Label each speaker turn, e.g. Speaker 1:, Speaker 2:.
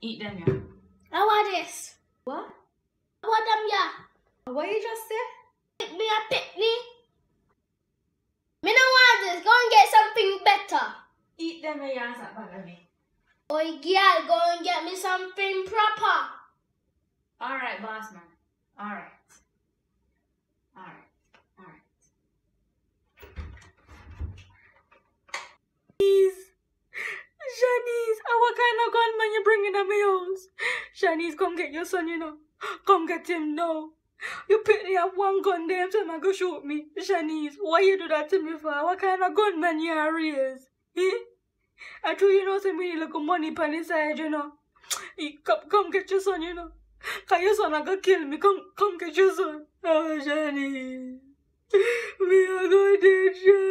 Speaker 1: Eat them, yeah.
Speaker 2: I want this.
Speaker 1: What?
Speaker 2: I want them, yeah.
Speaker 1: What you just say?
Speaker 2: Pick me a picnic. Me no want this. Go and get something better.
Speaker 1: Eat them, yeah, and stop bothering me.
Speaker 2: Boy, girl, go and get me something proper.
Speaker 1: Alright, boss man. Alright. Shanice, what kind of gunman you bringing at my house? Shanice, come get your son, you know. Come get him now. You pick me up one gun there and tell me go shoot me. Shanice, why you do that to me for? What kind of gunman you are raised? I told you know say me need little money pan the side, you know. Come get your son, you know. Cause your son a go kill me. Come get your son. Oh, Shanice. Me a go dead, Shanice.